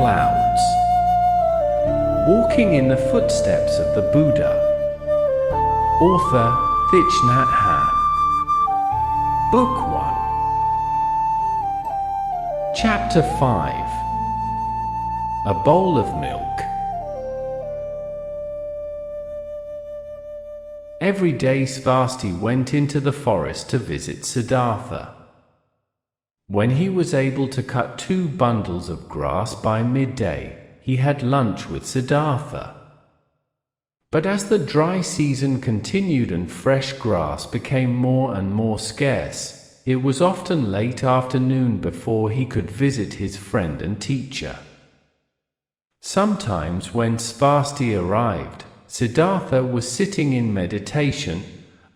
Cloudtts. Walking in the Footsteps of the Buddha. Author Thich Nhat Hanh. Book 1. Chapter 5. A Bowl of Milk. Every day Svasti went into the forest to visit Siddhartha. When he was able to cut 2 bundles of grass by midday, he had lunch with Siddhartha. But as the dry season continued and fresh grass became more and more scarce, it was often late afternoon before he could visit his friend and teacher. Sometimes when Svasti arrived, Siddhartha was sitting in meditation,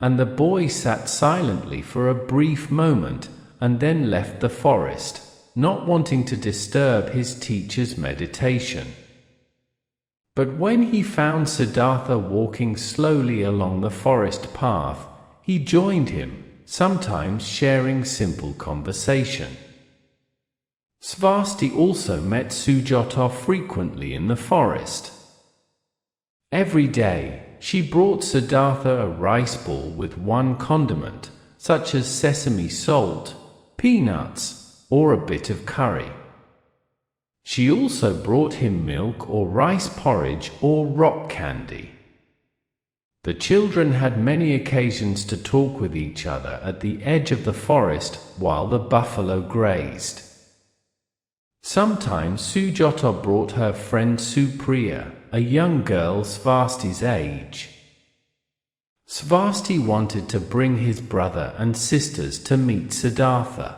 and the boy sat silently for a brief moment and then left the forest, not wanting to disturb his teacher's meditation. But when he found Siddhartha walking slowly along the forest path, he joined him, sometimes sharing simple conversation. Svasti also met Sujata frequently in the forest. Every day, she brought Siddhartha a rice ball with 1 condiment, such as sesame salt, peanuts, or a bit of curry. She also brought him milk or rice porridge or rock candy. The children had many occasions to talk with each other at the edge of the forest while the buffalo grazed. Sometimes Sujata brought her friend Supriya, a young girl Svasti's age. Svasti wanted to bring his brother and sisters to meet Siddhartha.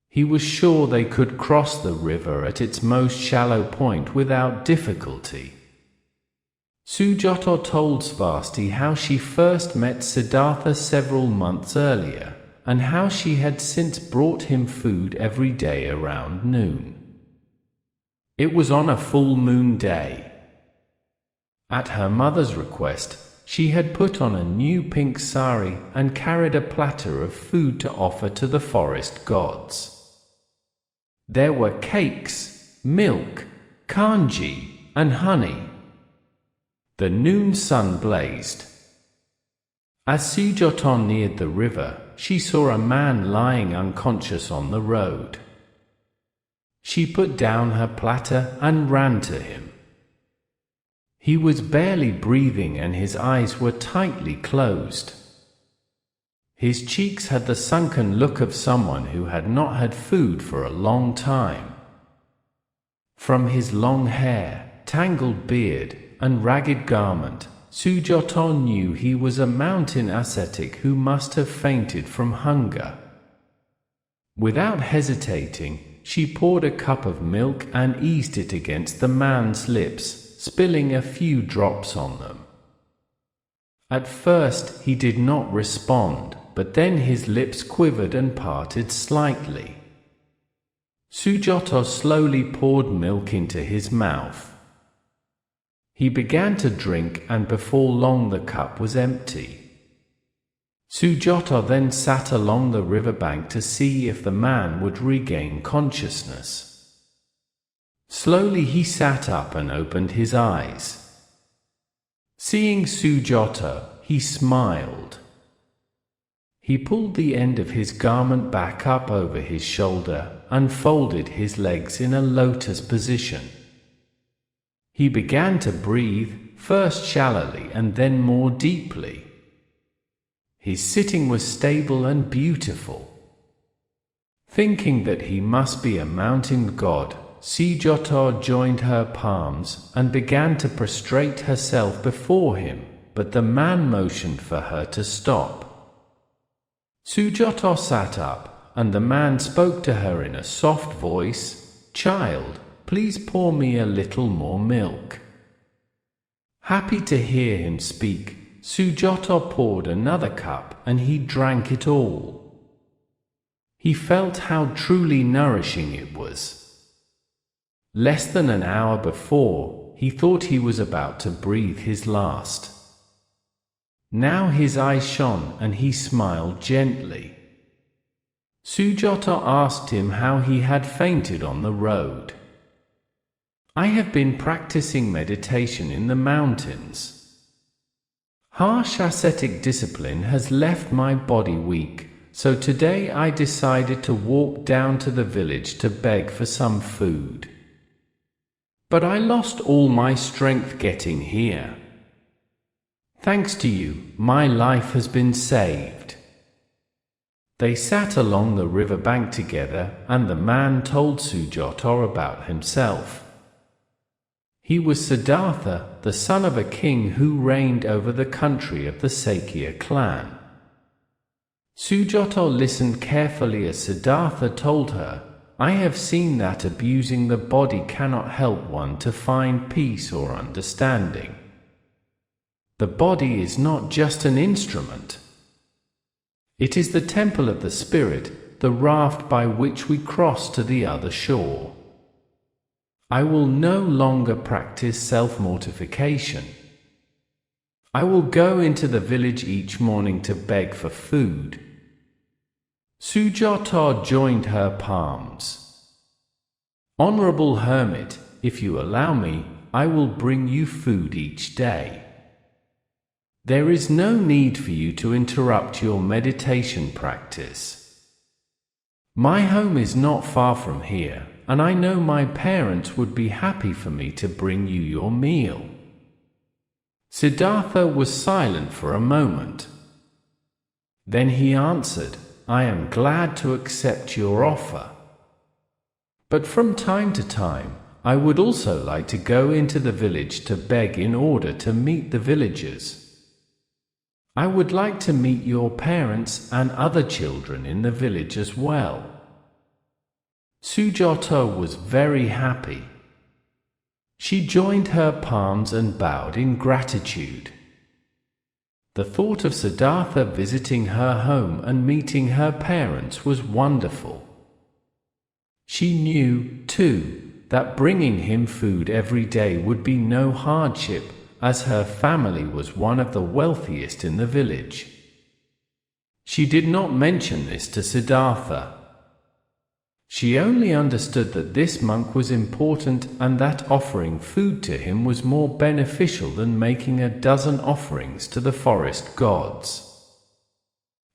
He was sure they could cross the river at its most shallow point without difficulty. Sujata told Svasti how she first met Siddhartha several months earlier, and how she had since brought him food every day around noon. It was on a full moon day. At her mother's request, she had put on a new pink sari and carried a platter of food to offer to the forest gods. There were cakes, milk, kanji, and honey. The noon sun blazed. As Sujata neared the river, she saw a man lying unconscious on the road. She put down her platter and ran to him. He was barely breathing and his eyes were tightly closed. His cheeks had the sunken look of someone who had not had food for a long time. From his long hair, tangled beard, and ragged garment, Sujata knew he was a mountain ascetic who must have fainted from hunger. Without hesitating, she poured a cup of milk and eased it against the man's lips, spilling a few drops on them. At first he did not respond, but then his lips quivered and parted slightly. Sujata slowly poured milk into his mouth. He began to drink, and before long the cup was empty. Sujata then sat along the riverbank to see if the man would regain consciousness. Slowly he sat up and opened his eyes. Seeing Sujata, he smiled. He pulled the end of his garment back up over his shoulder and folded his legs in a lotus position. He began to breathe, first shallowly and then more deeply. His sitting was stable and beautiful. Thinking that he must be a mountain god, Sujata joined her palms and began to prostrate herself before him, but the man motioned for her to stop. Sujata sat up, and the man spoke to her in a soft voice, "Child, please pour me a little more milk." Happy to hear him speak, Sujata poured another cup and he drank it all. He felt how truly nourishing it was. Less than an hour before, he thought he was about to breathe his last. Now his eyes shone and he smiled gently. Sujata asked him how he had fainted on the road. I have been practicing meditation in the mountains. Harsh ascetic discipline has left my body weak, so today I decided to walk down to the village to beg for some food. But I lost all my strength getting here. Thanks to you, my life has been saved." They sat along the river bank together, and the man told Sujato about himself. He was Siddhartha, the son of a king who reigned over the country of the Sakya clan. Sujato listened carefully as Siddhartha told her, "I have seen that abusing the body cannot help one to find peace or understanding. The body is not just an instrument. It is the temple of the spirit, the raft by which we cross to the other shore. I will no longer practice self-mortification. I will go into the village each morning to beg for food." Sujata joined her palms. "Honorable hermit, if you allow me, I will bring you food each day. There is no need for you to interrupt your meditation practice. My home is not far from here, and I know my parents would be happy for me to bring you your meal." Siddhartha was silent for a moment. Then he answered, "I am glad to accept your offer. But from time to time, I would also like to go into the village to beg in order to meet the villagers. I would like to meet your parents and other children in the village as well." Sujata was very happy. She joined her palms and bowed in gratitude. The thought of Siddhartha visiting her home and meeting her parents was wonderful. She knew, too, that bringing him food every day would be no hardship, as her family was one of the wealthiest in the village. She did not mention this to Siddhartha. She only understood that this monk was important and that offering food to him was more beneficial than making a dozen offerings to the forest gods.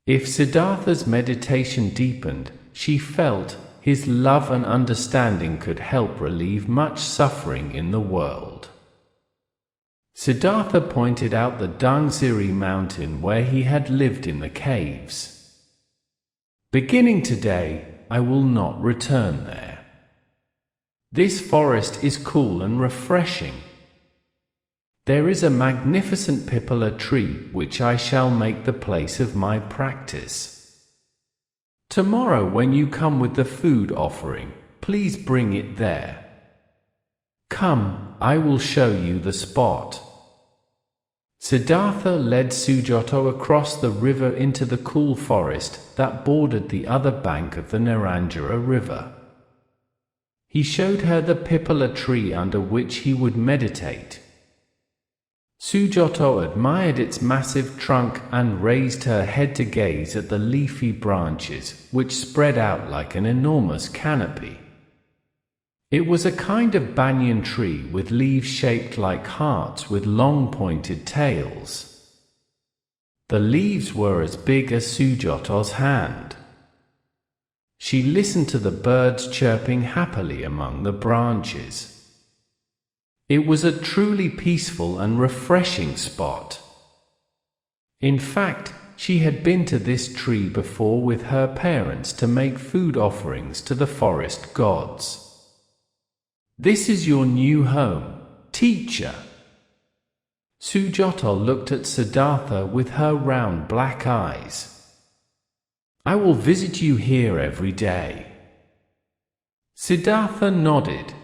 If Siddhartha's meditation deepened, she felt, his love and understanding could help relieve much suffering in the world. Siddhartha pointed out the Dangsiri mountain where he had lived in the caves. "Beginning today, I will not return there. This forest is cool and refreshing. There is a magnificent pipala tree which I shall make the place of my practice. Tomorrow when you come with the food offering, please bring it there. Come, I will show you the spot." Siddhartha led Sujato across the river into the cool forest that bordered the other bank of the Naranjara river. He showed her the pipala tree under which he would meditate. Sujato admired its massive trunk and raised her head to gaze at the leafy branches, which spread out like an enormous canopy. It was a kind of banyan tree with leaves shaped like hearts with long pointed tails. The leaves were as big as Sujata's hand. She listened to the birds chirping happily among the branches. It was a truly peaceful and refreshing spot. In fact, she had been to this tree before with her parents to make food offerings to the forest gods. "This is your new home, teacher." Sujata looked at Siddhartha with her round black eyes. "I will visit you here every day." Siddhartha nodded.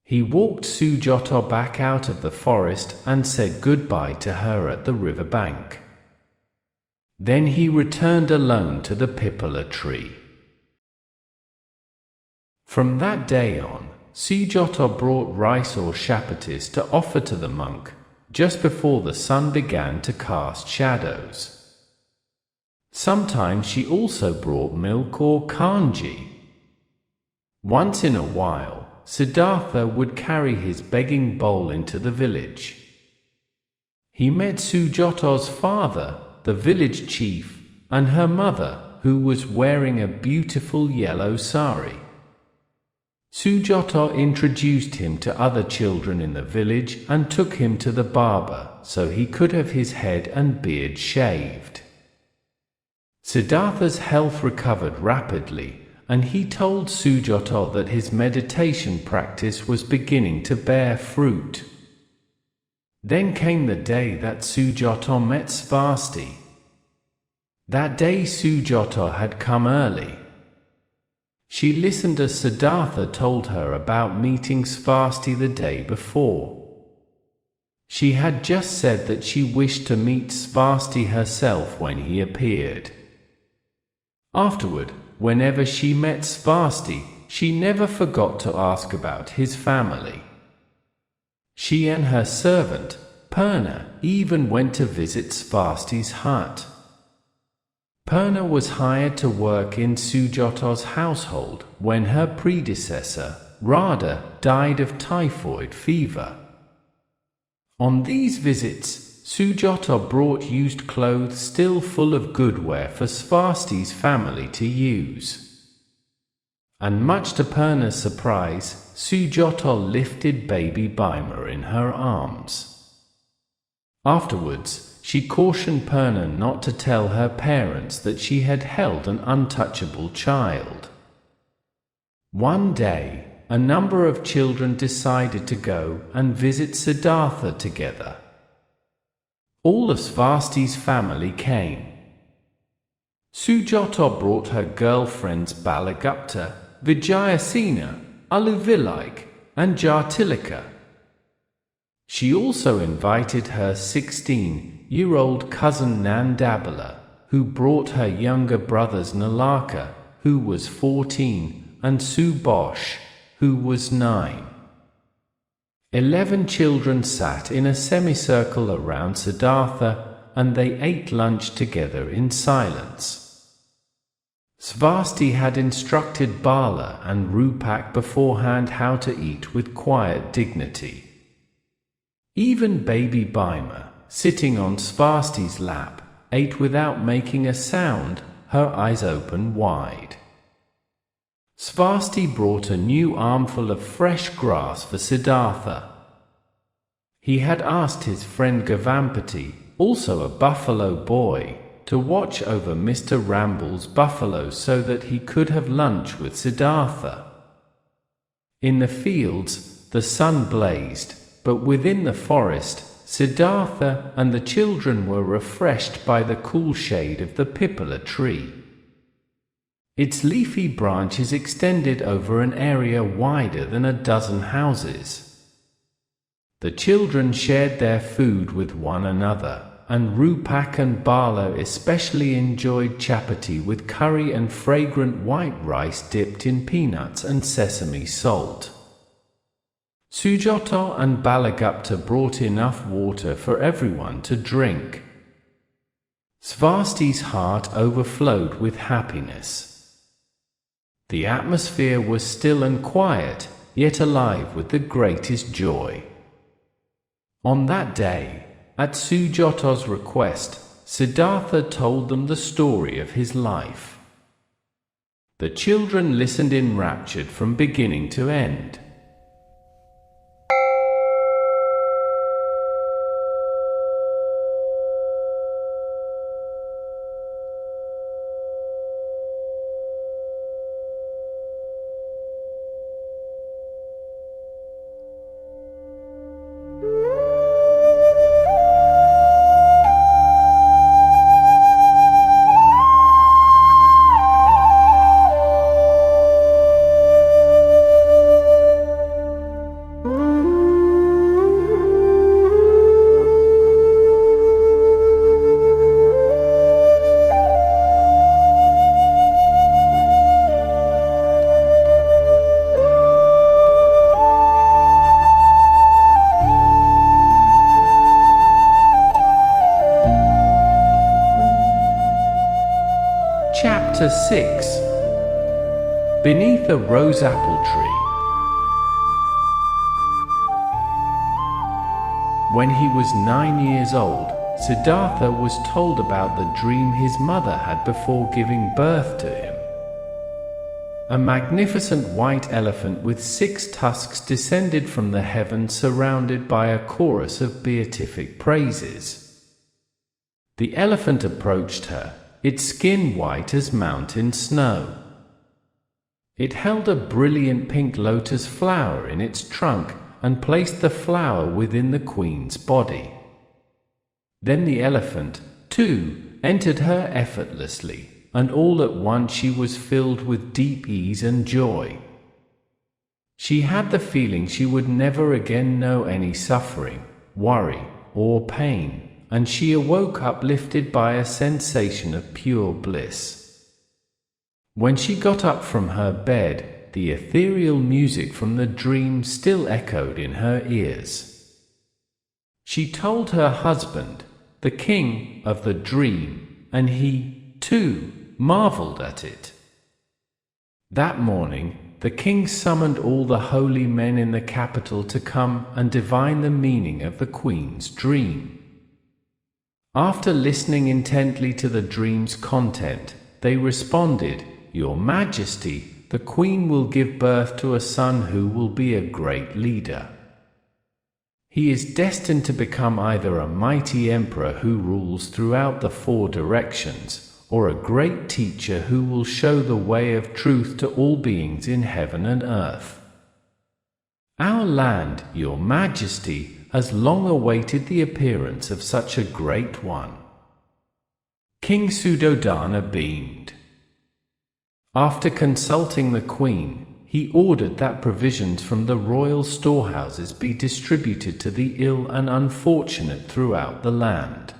He walked Sujata back out of the forest and said goodbye to her at the river bank. Then he returned alone to the pipala tree. From that day on, Sujata brought rice or chapatis to offer to the monk, just before the sun began to cast shadows. Sometimes she also brought milk or kanji. Once in a while, Siddhartha would carry his begging bowl into the village. He met Sujatā's father, the village chief, and her mother, who was wearing a beautiful yellow sari. Sujata introduced him to other children in the village and took him to the barber so he could have his head and beard shaved. Siddhartha's health recovered rapidly, and he told Sujata that his meditation practice was beginning to bear fruit. Then came the day that Sujata met Svasti. That day Sujata had come early. She listened as Siddhartha told her about meeting Svasti the day before. She had just said that she wished to meet Svasti herself when he appeared. Afterward, whenever she met Svasti, she never forgot to ask about his family. She and her servant, Purna, even went to visit Svasti's hut. Purna was hired to work in Sujata's household when her predecessor, Radha, died of typhoid fever. On these visits, Sujata brought used clothes still full of goodwear for Svasti's family to use. And much to Purna's surprise, Sujata lifted baby Bhima in her arms. Afterwards, she cautioned Purna not to tell her parents that she had held an untouchable child. One day, a number of children decided to go and visit Siddhartha together. All of Svasti's family came. Sujata brought her girlfriends Balagupta, Vijayasena, Aluvilaik, and Jatilika. She also invited her 16-year-old cousin Nandabala, who brought her younger brothers Nalaka, who was 14, and Subhash, who was 9. 11 children sat in a semicircle around Siddhartha, and they ate lunch together in silence. Svasti had instructed Bala and Rupak beforehand how to eat with quiet dignity. Even baby Bhima, sitting on Svasti's lap, ate without making a sound, her eyes open wide. Svasti brought a new armful of fresh grass for Siddhartha. He had asked his friend Gavampati, also a buffalo boy, to watch over Mr. Ramble's buffalo so that he could have lunch with Siddhartha. In the fields, the sun blazed, but within the forest, Siddhartha and the children were refreshed by the cool shade of the pipala tree. Its leafy branches extended over an area wider than a dozen houses. The children shared their food with one another, and Rupak and Bala especially enjoyed chapati with curry and fragrant white rice dipped in peanuts and sesame salt. Sujata and Balagupta brought enough water for everyone to drink. Svasti's heart overflowed with happiness. The atmosphere was still and quiet, yet alive with the greatest joy. On that day, at Sujata's request, Siddhartha told them the story of his life. The children listened enraptured from beginning to end. Chapter 6. Beneath a rose apple tree. When he was 9 years old, Siddhartha was told about the dream his mother had before giving birth to him. A magnificent white elephant with 6 tusks descended from the heavens, surrounded by a chorus of beatific praises. The elephant approached her, its skin white as mountain snow. It held a brilliant pink lotus flower in its trunk and placed the flower within the queen's body. Then the elephant, too, entered her effortlessly, and all at once she was filled with deep ease and joy. She had the feeling she would never again know any suffering, worry, or pain, and she awoke uplifted by a sensation of pure bliss. When she got up from her bed, the ethereal music from the dream still echoed in her ears. She told her husband, the king, of the dream, and he, too, marveled at it. That morning, the king summoned all the holy men in the capital to come and divine the meaning of the queen's dream. After listening intently to the dream's content, they responded, "Your Majesty, the queen will give birth to a son who will be a great leader. He is destined to become either a mighty emperor who rules throughout the 4 directions, or a great teacher who will show the way of truth to all beings in heaven and earth. Our land, Your Majesty, has long awaited the appearance of such a great one." King Suddhodana beamed. After consulting the queen, he ordered that provisions from the royal storehouses be distributed to the ill and unfortunate throughout the land.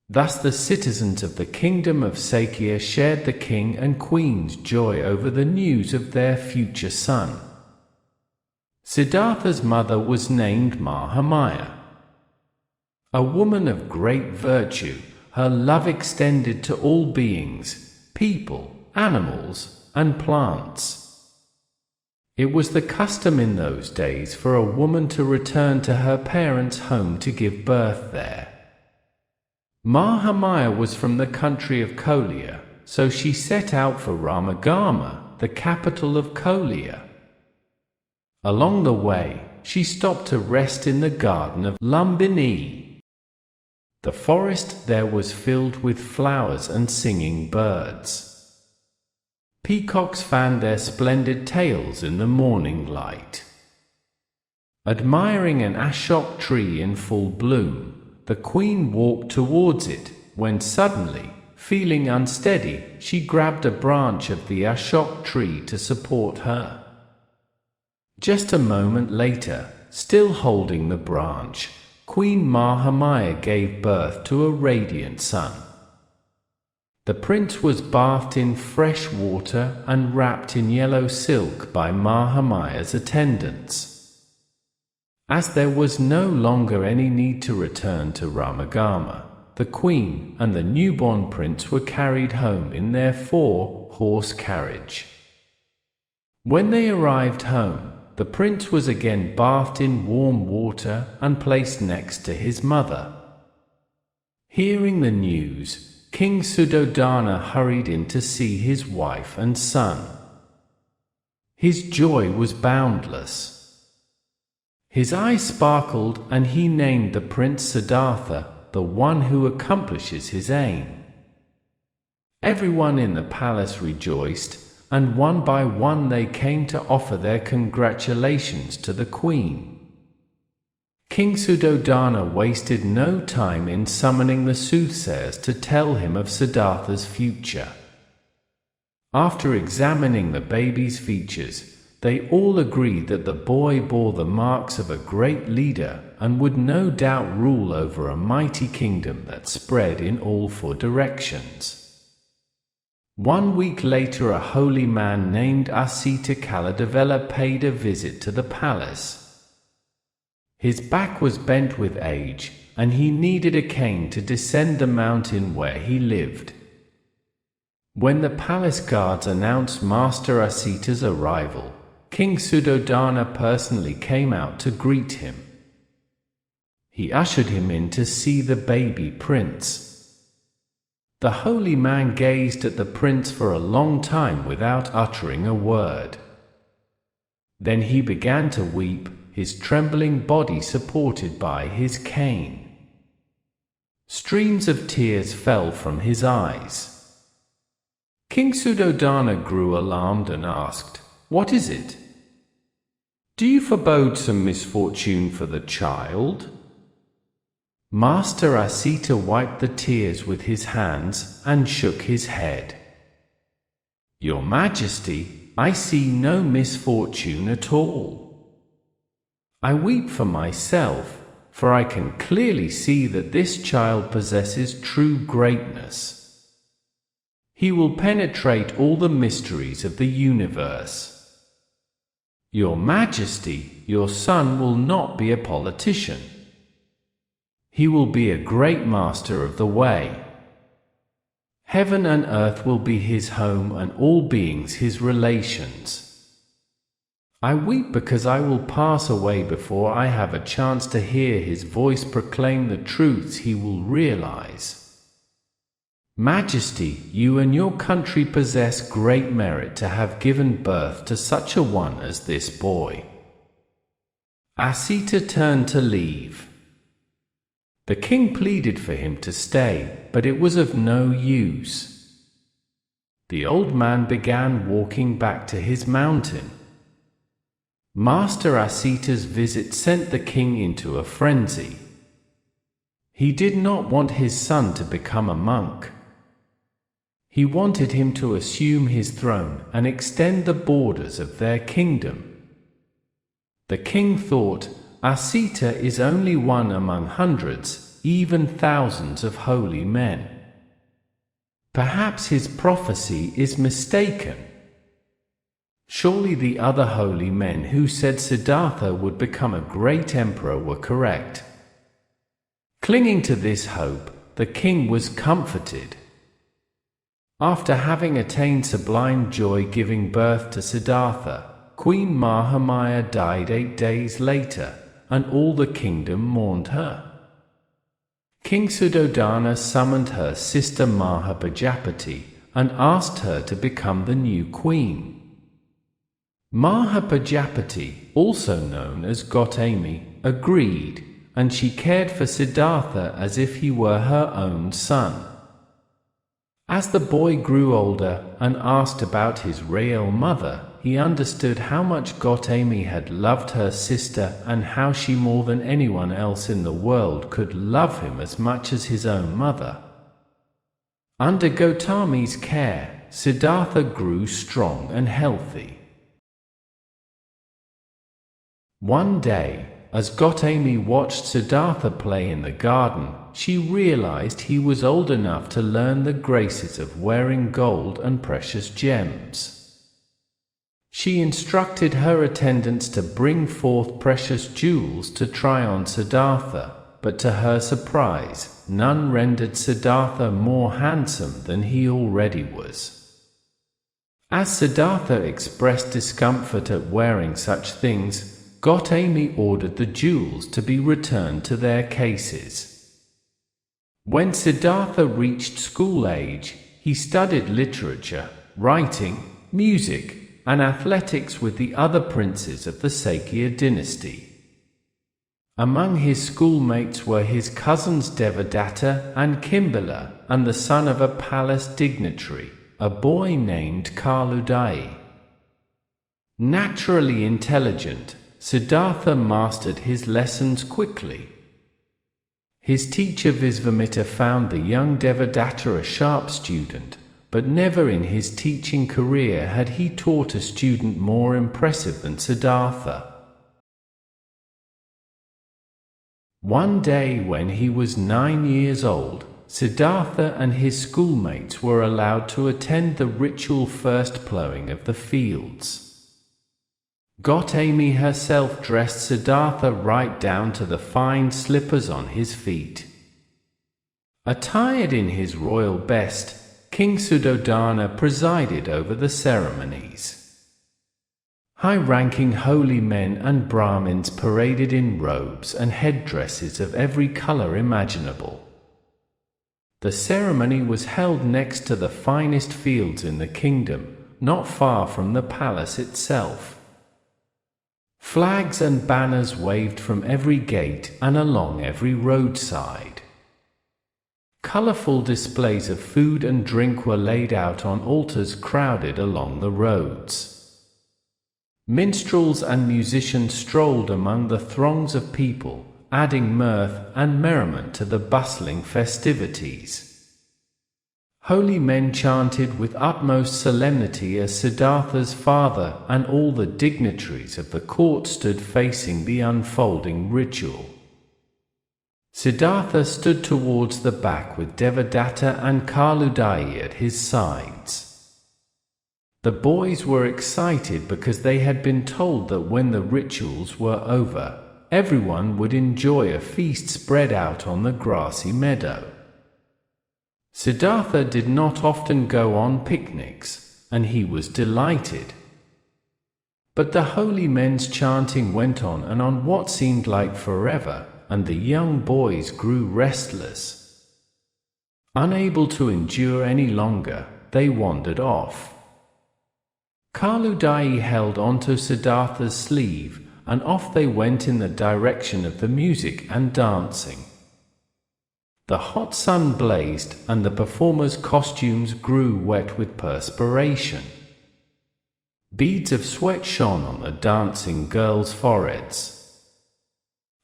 Thus the citizens of the kingdom of Sakya shared the king and queen's joy over the news of their future son. Siddhartha's mother was named Mahamaya. A woman of great virtue, her love extended to all beings, people, animals, and plants. It was the custom in those days for a woman to return to her parents' home to give birth there. Mahamaya was from the country of Kolia, so she set out for Ramagama, the capital of Kolia. Along the way, she stopped to rest in the garden of Lumbini. The forest there was filled with flowers and singing birds. Peacocks fanned their splendid tails in the morning light. Admiring an ashok tree in full bloom, the queen walked towards it, when suddenly, feeling unsteady, she grabbed a branch of the ashok tree to support her. Just a moment later, still holding the branch, Queen Mahamaya gave birth to a radiant son. The prince was bathed in fresh water and wrapped in yellow silk by Mahamaya's attendants. As there was no longer any need to return to Ramagama, the queen and the newborn prince were carried home in their 4-horse carriage. When they arrived home, the prince was again bathed in warm water and placed next to his mother. Hearing the news, King Suddhodana hurried in to see his wife and son. His joy was boundless. His eyes sparkled, and he named the prince Siddhartha, the one who accomplishes his aim. Everyone in the palace rejoiced, and one by one they came to offer their congratulations to the queen. King Suddhodana wasted no time in summoning the soothsayers to tell him of Siddhartha's future. After examining the baby's features, they all agreed that the boy bore the marks of a great leader and would no doubt rule over a mighty kingdom that spread in all 4 directions. 1 week later, a holy man named Asita Kaladevela paid a visit to the palace. His back was bent with age, and he needed a cane to descend the mountain where he lived. When the palace guards announced Master Asita's arrival, King Suddhodana personally came out to greet him. He ushered him in to see the baby prince. The holy man gazed at the prince for a long time without uttering a word. Then he began to weep, his trembling body supported by his cane. Streams of tears fell from his eyes. King Suddhodana grew alarmed and asked, "What is it? Do you forebode some misfortune for the child?" Master Asita wiped the tears with his hands and shook his head. "Your Majesty, I see no misfortune at all. I weep for myself, for I can clearly see that this child possesses true greatness. He will penetrate all the mysteries of the universe. Your Majesty, your son will not be a politician. He will be a great master of the way. Heaven and earth will be his home and all beings his relations. I weep because I will pass away before I have a chance to hear his voice proclaim the truths he will realize. Majesty, you and your country possess great merit to have given birth to such a one as this boy." Asita turned to leave. The king pleaded for him to stay, but it was of no use. The old man began walking back to his mountain. Master Asita's visit sent the king into a frenzy. He did not want his son to become a monk. He wanted him to assume his throne and extend the borders of their kingdom. The king thought, Asita is only one among hundreds, even thousands of holy men. Perhaps his prophecy is mistaken. Surely the other holy men who said Siddhartha would become a great emperor were correct. Clinging to this hope, the king was comforted. After having attained sublime joy giving birth to Siddhartha, Queen Mahamaya died 8 days later, and all the kingdom mourned her. King Suddhodana summoned her sister Mahapajapati and asked her to become the new queen. Mahapajapati, also known as Gautama, agreed, and she cared for Siddhartha as if he were her own son. As the boy grew older and asked about his real mother, he understood how much Gautama had loved her sister and how she more than anyone else in the world could love him as much as his own mother. Under Gautama's care, Siddhartha grew strong and healthy. One day, as Gautama watched Siddhartha play in the garden, she realized he was old enough to learn the graces of wearing gold and precious gems. She instructed her attendants to bring forth precious jewels to try on Siddhartha, but to her surprise, none rendered Siddhartha more handsome than he already was. As Siddhartha expressed discomfort at wearing such things, Gautama ordered the jewels to be returned to their cases. When Siddhartha reached school age, he studied literature, writing, music, and athletics with the other princes of the Sakya dynasty. Among his schoolmates were his cousins Devadatta and Kimbala, and the son of a palace dignitary, a boy named Cloudtts. Naturally intelligent, Siddhartha mastered his lessons quickly. His teacher Visvamitra found the young Devadatta a sharp student, but never in his teaching career had he taught a student more impressive than Siddhartha. One day when he was 9 years old, Siddhartha and his schoolmates were allowed to attend the ritual first plowing of the fields. Gautama herself dressed Siddhartha right down to the fine slippers on his feet. Attired in his royal best, King Suddhodana presided over the ceremonies. High-ranking holy men and Brahmins paraded in robes and headdresses of every color imaginable. The ceremony was held next to the finest fields in the kingdom, not far from the palace itself. Flags and banners waved from every gate and along every roadside. Colorful displays of food and drink were laid out on altars crowded along the roads. Minstrels and musicians strolled among the throngs of people, adding mirth and merriment to the bustling festivities. Holy men chanted with utmost solemnity as Siddhartha's father and all the dignitaries of the court stood facing the unfolding ritual. Siddhartha stood towards the back with Devadatta and Cloudtts at his sides. The boys were excited because they had been told that when the rituals were over, everyone would enjoy a feast spread out on the grassy meadow. Siddhartha did not often go on picnics, and he was delighted. But the holy men's chanting went on and on what seemed like forever, and the young boys grew restless. Unable to endure any longer, they wandered off. Cloudtts held onto Siddhartha's sleeve, and off they went in the direction of the music and dancing. The hot sun blazed, and the performers' costumes grew wet with perspiration. Beads of sweat shone on the dancing girls' foreheads.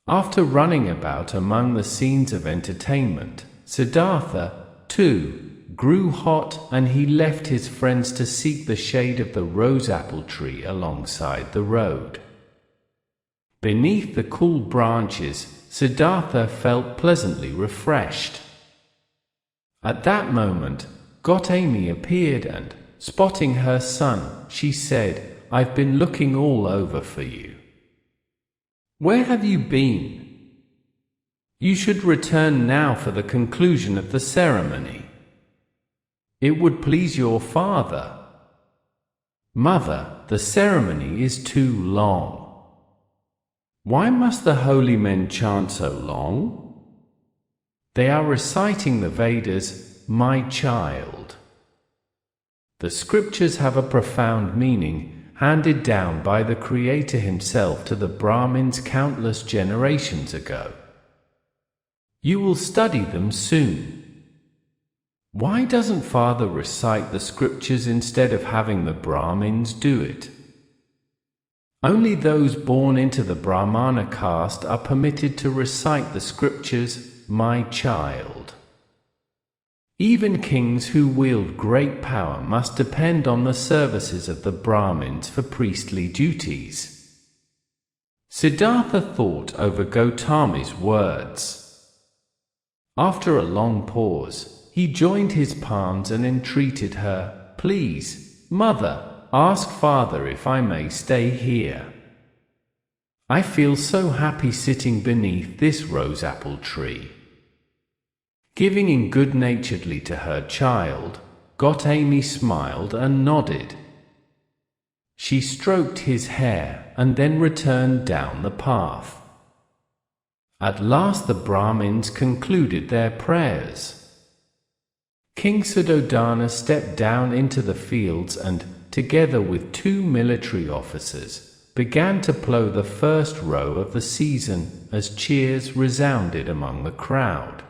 After running about among the scenes of entertainment, Siddhartha, too, grew hot, and he left his friends to seek the shade of the rose-apple tree alongside the road. Beneath the cool branches, Siddhartha felt pleasantly refreshed. At that moment, Gautama appeared and, spotting her son, she said, "I've been looking all over for you. Where have you been? You should return now for the conclusion of the ceremony. It would please your father." "Mother, the ceremony is too long." "Why must the holy men chant so long?" "They are reciting the Vedas, my child. The scriptures have a profound meaning, handed down by the Creator himself to the Brahmins countless generations ago. You will study them soon. Why doesn't Father recite the scriptures instead of having the Brahmins do it? Only those born into the Brahmana caste are permitted to recite the scriptures, my child. Even kings who wield great power must depend on the services of the Brahmins for priestly duties." Siddhartha thought over Gautama's words. After a long pause, he joined his palms and entreated her, "Please, Mother, ask Father if I may stay here. I feel so happy sitting beneath this rose-apple tree." Giving in good-naturedly to her child, Gautama smiled and nodded. She stroked his hair and then returned down the path. At last the Brahmins concluded their prayers. King Suddhodana stepped down into the fields and, together with 2 military officers, began to plough the first row of the season as cheers resounded among the crowd.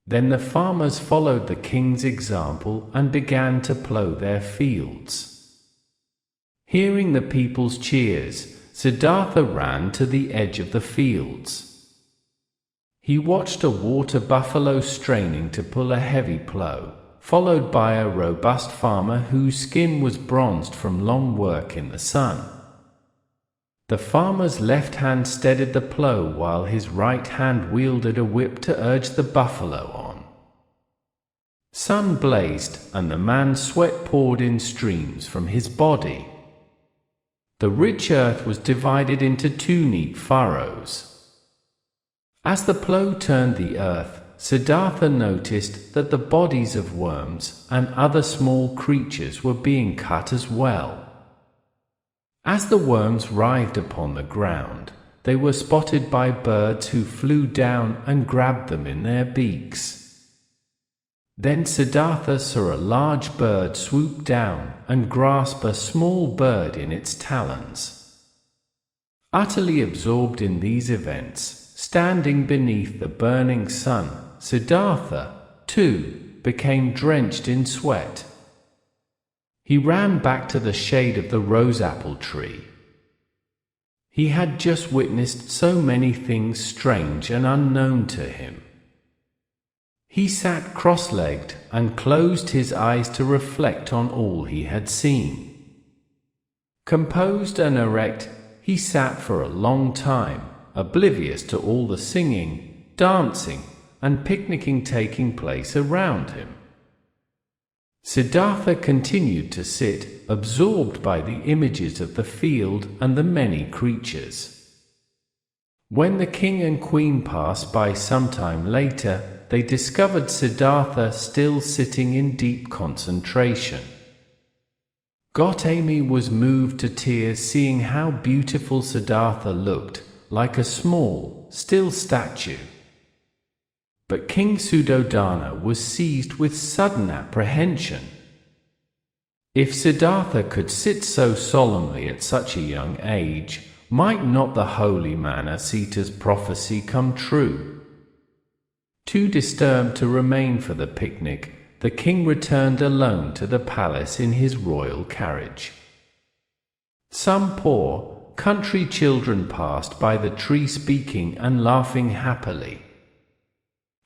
Then the farmers followed the king's example and began to plough their fields. Hearing the people's cheers, Siddhartha ran to the edge of the fields. He watched a water buffalo straining to pull a heavy plough, followed by a robust farmer whose skin was bronzed from long work in the sun. The farmer's left hand steadied the plough while his right hand wielded a whip to urge the buffalo on. Sun blazed, and the man's sweat poured in streams from his body. The rich earth was divided into 2 neat furrows. As the plough turned the earth, Siddhartha noticed that the bodies of worms and other small creatures were being cut as well. As the worms writhed upon the ground, they were spotted by birds who flew down and grabbed them in their beaks. Then Siddhartha saw a large bird swoop down and grasp a small bird in its talons. Utterly absorbed in these events, standing beneath the burning sun, Siddhartha, too, became drenched in sweat. He ran back to the shade of the rose-apple tree. He had just witnessed so many things strange and unknown to him. He sat cross-legged and closed his eyes to reflect on all he had seen. Composed and erect, he sat for a long time, oblivious to all the singing, dancing, and picnicking taking place around him. Siddhartha continued to sit, absorbed by the images of the field and the many creatures. When the king and queen passed by some time later, they discovered Siddhartha still sitting in deep concentration. Gautama was moved to tears seeing how beautiful Siddhartha looked, like a small, still statue. But King Suddhodana was seized with sudden apprehension. If Siddhartha could sit so solemnly at such a young age, might not the holy Manasita's prophecy come true? Too disturbed to remain for the picnic, the king returned alone to the palace in his royal carriage. Some poor, country children passed by the tree speaking and laughing happily.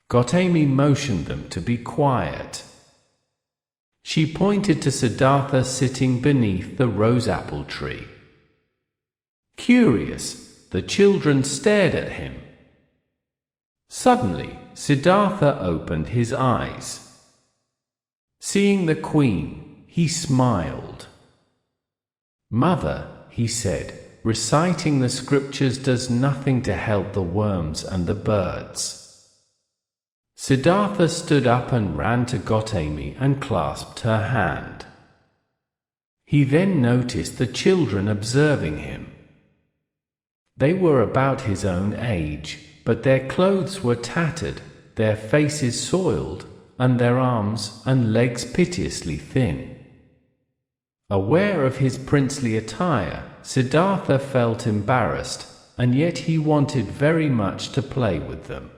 Gautama motioned them to be quiet. She pointed to Siddhartha sitting beneath the rose-apple tree. Curious, the children stared at him. Suddenly, Siddhartha opened his eyes. Seeing the queen, he smiled. "Mother," he said, "reciting the scriptures does nothing to help the worms and the birds." Siddhartha stood up and ran to Gautama and clasped her hand. He then noticed the children observing him. They were about his own age, but their clothes were tattered, their faces soiled, and their arms and legs piteously thin. Aware of his princely attire, Siddhartha felt embarrassed, and yet he wanted very much to play with them.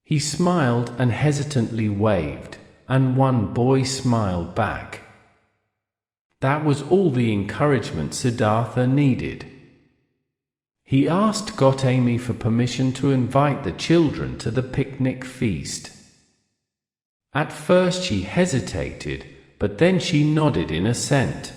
He smiled and hesitantly waved, and one boy smiled back. That was all the encouragement Siddhartha needed. He asked Gautama for permission to invite the children to the picnic feast. At first she hesitated, but then she nodded in assent.